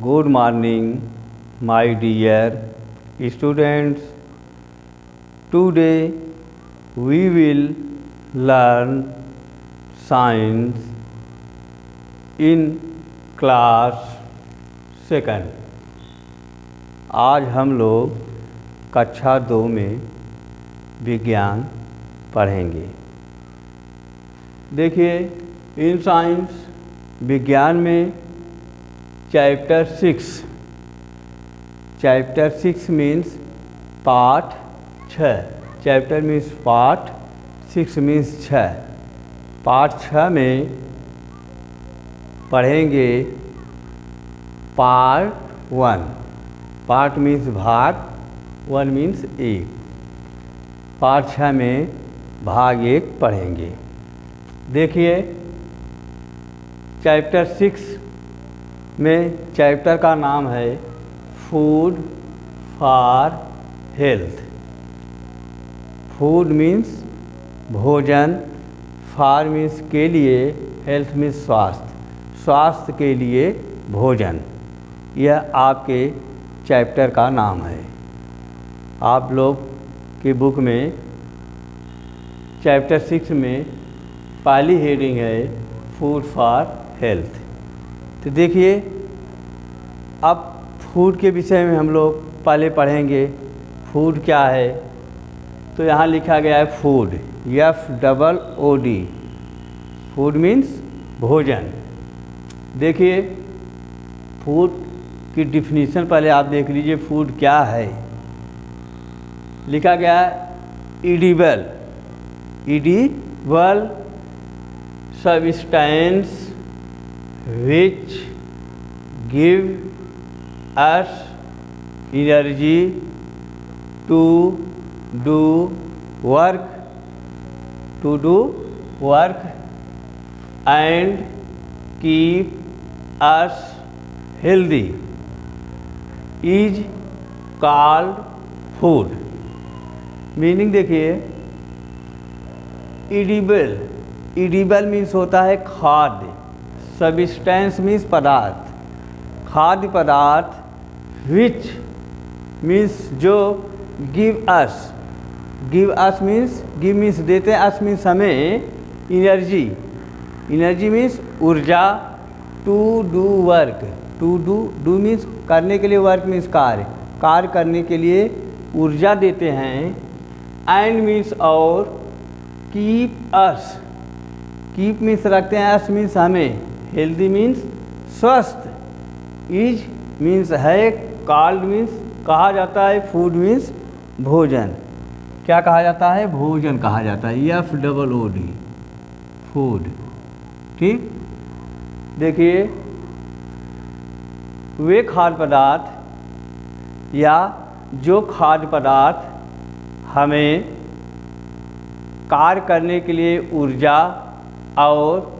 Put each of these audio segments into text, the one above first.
Good morning, my dear students. Today we will learn science in class second. आज हम लोग कक्षा 2 में विज्ञान पढ़ेंगे। देखिए, इन साइंस विज्ञान में चैप्टर 6 मीन्स पाठ 6। चैप्टर मीन्स पाठ, 6 मीन्स 6। पाठ 6 में पढ़ेंगे पार्ट 1। पार्ट मीन्स भाग, 1 मीन्स 1। पार्ट 6 में भाग 1 पढ़ेंगे। देखिए, चैप्टर 6 में चैप्टर का नाम है food for health. Food means भोजन, फॉर मीन्स के लिए, हेल्थ मीन्स स्वास्थ्य, स्वास्थ्य के लिए भोजन। यह आपके चैप्टर का नाम है। आप लोग की बुक में चैप्टर 6 में पहली हेडिंग है फूड फॉर हेल्थ। तो देखिए, अब फूड के विषय में हम लोग पहले पढ़ेंगे फूड क्या है। तो यहाँ लिखा गया है फूड, FOOD। फूड मीन्स भोजन। देखिए, फूड की डिफिनीशन पहले आप देख लीजिए, फूड क्या है। लिखा गया है edible substance which give us energy to do work and keep us healthy is called food। Meaning देखिए, इडिबल मीन्स होता है खाद्य, सबस्टेंस मीन्स पदार्थ, खाद्य पदार्थ, विच मीन्स जो, गिव अस मीन्स देते हैं, अस मीन्स हमें, एनर्जी मीन्स ऊर्जा, to do work, do means करने के लिए, वर्क मीन्स कार्य करने के लिए ऊर्जा देते हैं, एंड मीन्स और, कीप मीन्स रखते हैं, अस मीन्स हमें, हेल्दी मीन्स स्वस्थ, इज मीन्स है, कॉल्ड मीन्स कहा जाता है, फूड मीन्स भोजन। क्या कहा जाता है? भोजन कहा जाता है, FOOD, फूड। ठीक। देखिए, वे खाद्य पदार्थ या जो खाद्य पदार्थ हमें कार्य करने के लिए ऊर्जा और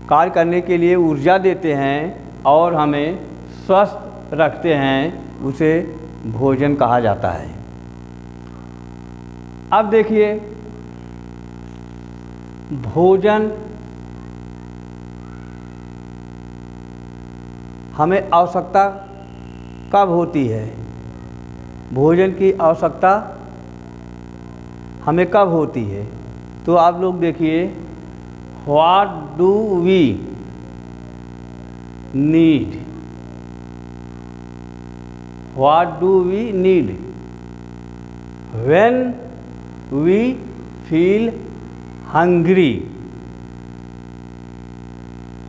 कार्य करने के लिए ऊर्जा देते हैं और हमें स्वस्थ रखते हैं, उसे भोजन कहा जाता है। अब देखिए, भोजन हमें आवश्यकता कब होती है? भोजन की आवश्यकता हमें कब होती है? तो आप लोग देखिए, What do we need? What do we need? When we feel hungry.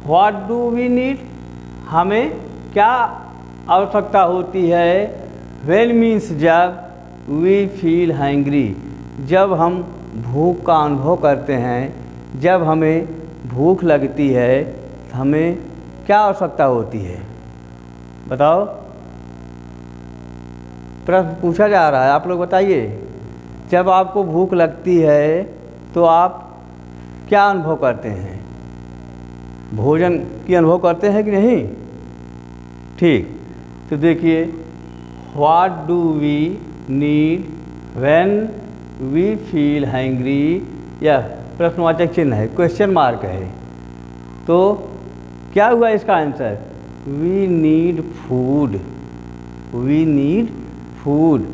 What do we need? हमें क्या आवश्यकता होती है? When means जब, we feel hungry जब हम भूख का अनुभव करते हैं, जब हमें भूख लगती है, हमें क्या आवश्यकता होती है? बताओ, प्रश्न पूछा जा रहा है, आप लोग बताइए। जब आपको भूख लगती है तो आप क्या अनुभव करते हैं? भोजन की अनुभव करते हैं कि नहीं? ठीक। तो देखिए, what do we need when we feel hungry, या प्रश्नवाचक चिन्ह है, क्वेश्चन मार्क है। तो क्या हुआ इसका answer? We need food, we need food,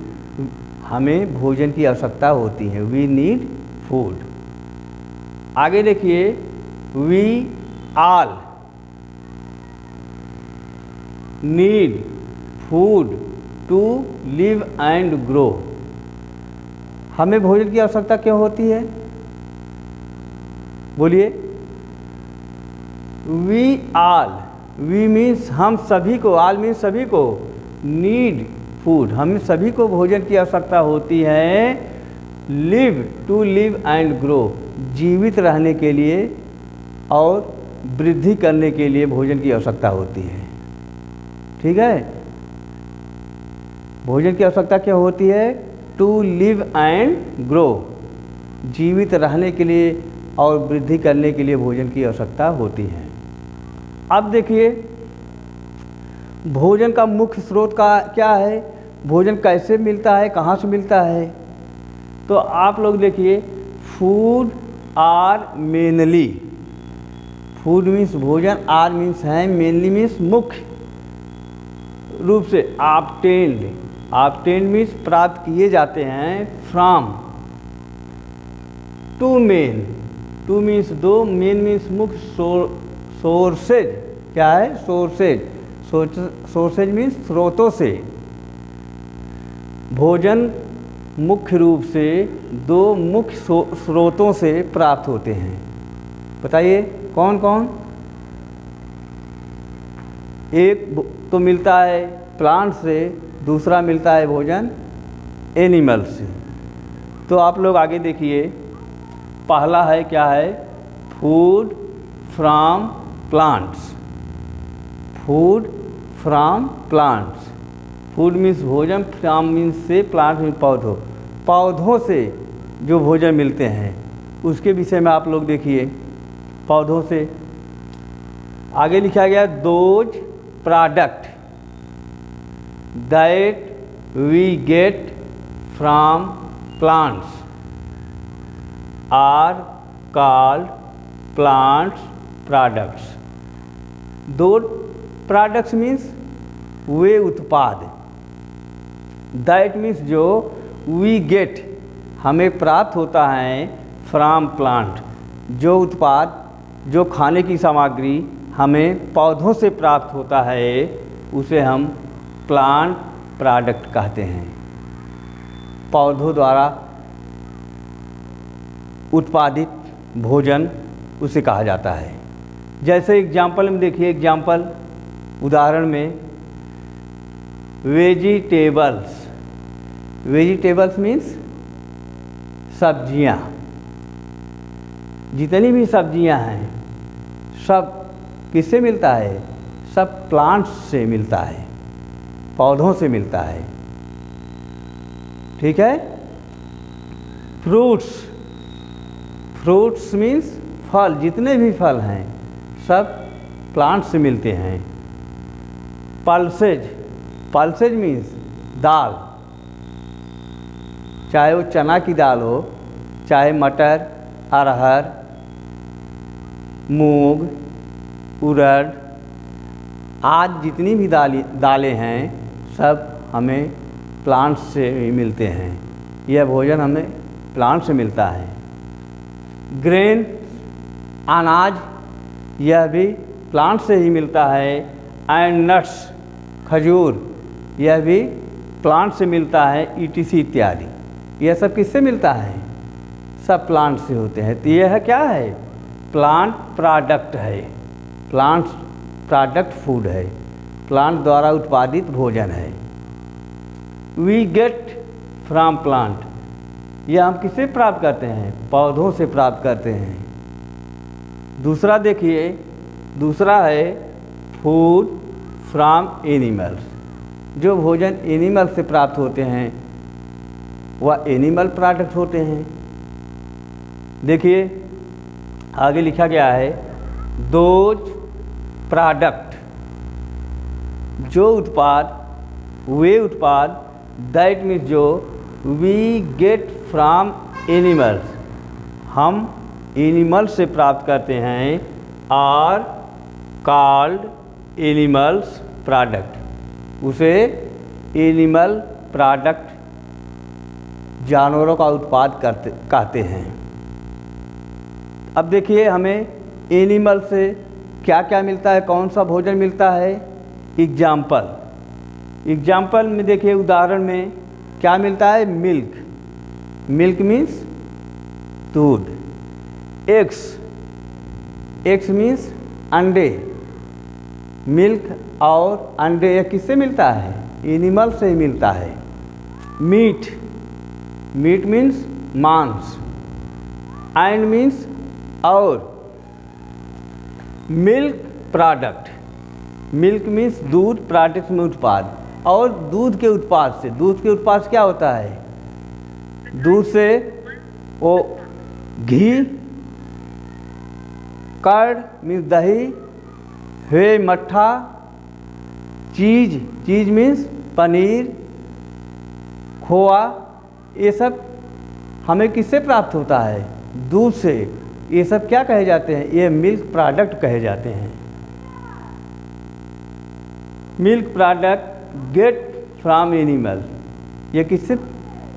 हमें भोजन की आवश्यकता होती है, वी नीड फूड। आगे देखिए, we all need food to live and grow. हमें भोजन की आवश्यकता क्यों होती है? बोलिए। वी ऑल, वी मीन्स हम सभी को, ऑल मीन्स सभी को, नीड फूड, हम सभी को भोजन की आवश्यकता होती है। Live, to live and grow, जीवित रहने के लिए और वृद्धि करने के लिए भोजन की आवश्यकता होती है। ठीक है, भोजन की आवश्यकता क्या होती है? टू लिव एंड ग्रो, जीवित रहने के लिए और वृद्धि करने के लिए भोजन की आवश्यकता होती है। अब देखिए, भोजन का मुख्य स्रोत का क्या है? भोजन कैसे मिलता है, कहाँ से मिलता है? तो आप लोग देखिए, food are mainly, food means भोजन, आर मीन्स है, मेनली मीन्स मुख्य रूप से, ऑब्टेन्ड, ऑब्टेन्ड मीन्स प्राप्त किए जाते हैं, from, two main, two means दो, मेन मीन्स मुख्य, सोर्सेज, क्या है? सोर्सेज, सोर्सेज मीन्स स्रोतों से। भोजन मुख्य रूप से दो मुख्य स्रोतों से प्राप्त होते हैं। बताइए कौन कौन? एक तो मिलता है प्लांट से, दूसरा मिलता है भोजन एनिमल से। तो आप लोग आगे देखिए, पहला है क्या है? Food from plants, food from plants, food means भोजन, फ्रॉम मीन्स से, प्लांट मीन्स पौधों, पौधों से जो भोजन मिलते हैं उसके विषय में आप लोग देखिए, पौधों से। आगे लिखा गया, those product that we get from plants are called plants products. Those products means वे उत्पाद, दैट मीन्स जो, वी गेट हमें प्राप्त होता है, फ्रॉम प्लांट जो उत्पाद, जो खाने की सामग्री हमें पौधों से प्राप्त होता है उसे हम प्लांट प्रोडक्ट कहते हैं। पौधों द्वारा उत्पादित भोजन उसे कहा जाता है। जैसे एग्जाम्पल में देखिए, एग्जाम्पल उदाहरण में, वेजिटेबल्स, वेजिटेबल्स मीन्स सब्जियाँ, जितनी भी सब्जियाँ हैं सब किससे मिलता है? सब प्लांट्स से मिलता है, पौधों से मिलता है। ठीक है। फ्रूट्स, फ्रूट्स मीन्स फल, जितने भी फल हैं सब प्लांट से मिलते हैं। पल्सेज, पल्सेज मीन्स दाल, चाहे वो चना की दाल हो, चाहे मटर, अरहर, मूंग, उड़द, आज जितनी भी दालें हैं सब हमें प्लांट से ही मिलते हैं। यह भोजन हमें प्लांट से मिलता है। ग्रेन, अनाज, यह भी प्लांट से ही मिलता है। एंड नट्स, खजूर, यह भी प्लांट से मिलता है। ईटीसी इत्यादि, यह सब किससे मिलता है? सब प्लांट से होते हैं। तो यह क्या है? प्लांट प्रोडक्ट है, प्लांट प्रोडक्ट फूड है, प्लांट द्वारा उत्पादित भोजन है। वी गेट फ्रॉम प्लांट, यह हम किससे प्राप्त करते हैं? पौधों से प्राप्त करते हैं। दूसरा देखिए, दूसरा है फूड फ्रॉम एनिमल्स, जो भोजन एनिमल से प्राप्त होते हैं वह एनिमल प्रोडक्ट होते हैं। देखिए आगे लिखा गया है, दोज प्रोडक्ट, जो उत्पाद, वे उत्पाद, दैट मीन्स जो, वी गेट फ्रॉम एनिमल्स, हम एनिमल से प्राप्त करते हैं, और कॉल्ड एनिमल्स प्रोडक्ट, उसे एनिमल प्रोडक्ट जानवरों का उत्पाद कहते हैं। अब देखिए हमें एनिमल से क्या क्या मिलता है, कौन सा भोजन मिलता है। एग्जाम्पल में देखिए, उदाहरण में क्या मिलता है, मिल्क, मिल्क मीन्स दूध। एग्स मीन्स अंडे। मिल्क और अंडे यह किससे मिलता है, एनिमल से ही मिलता है। मीट मीन्स मांस। एंड मीन्स और। मिल्क प्रोडक्ट, मिल्क मीन्स दूध, प्रोडक्ट में उत्पाद। और दूध के उत्पाद से क्या होता है, दूध से वो घी, कर्ड मीन्स दही, मट्ठा, चीज़ मीन्स पनीर, खोआ, ये सब हमें किससे प्राप्त होता है, दूध से। ये सब क्या कहे जाते हैं, ये मिल्क प्रोडक्ट कहे जाते हैं। Milk product get from animal, ये किससे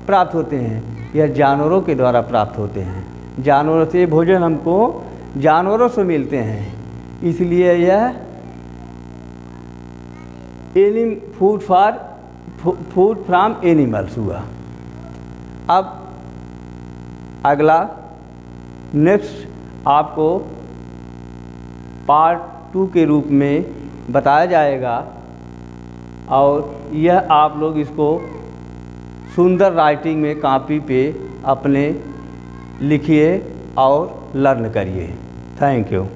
प्राप्त होते हैं, यह जानवरों के द्वारा प्राप्त होते हैं। जानवरों से भोजन हमको जानवरों से मिलते हैं, इसलिए यह फूड फ्रॉम एनिमल्स हुआ। अब अगला नेक्स्ट आपको पार्ट 2 के रूप में बताया जाएगा, और यह आप लोग इसको सुंदर राइटिंग में कॉपी पे अपने लिखिए और लर्न करिए। Thank you.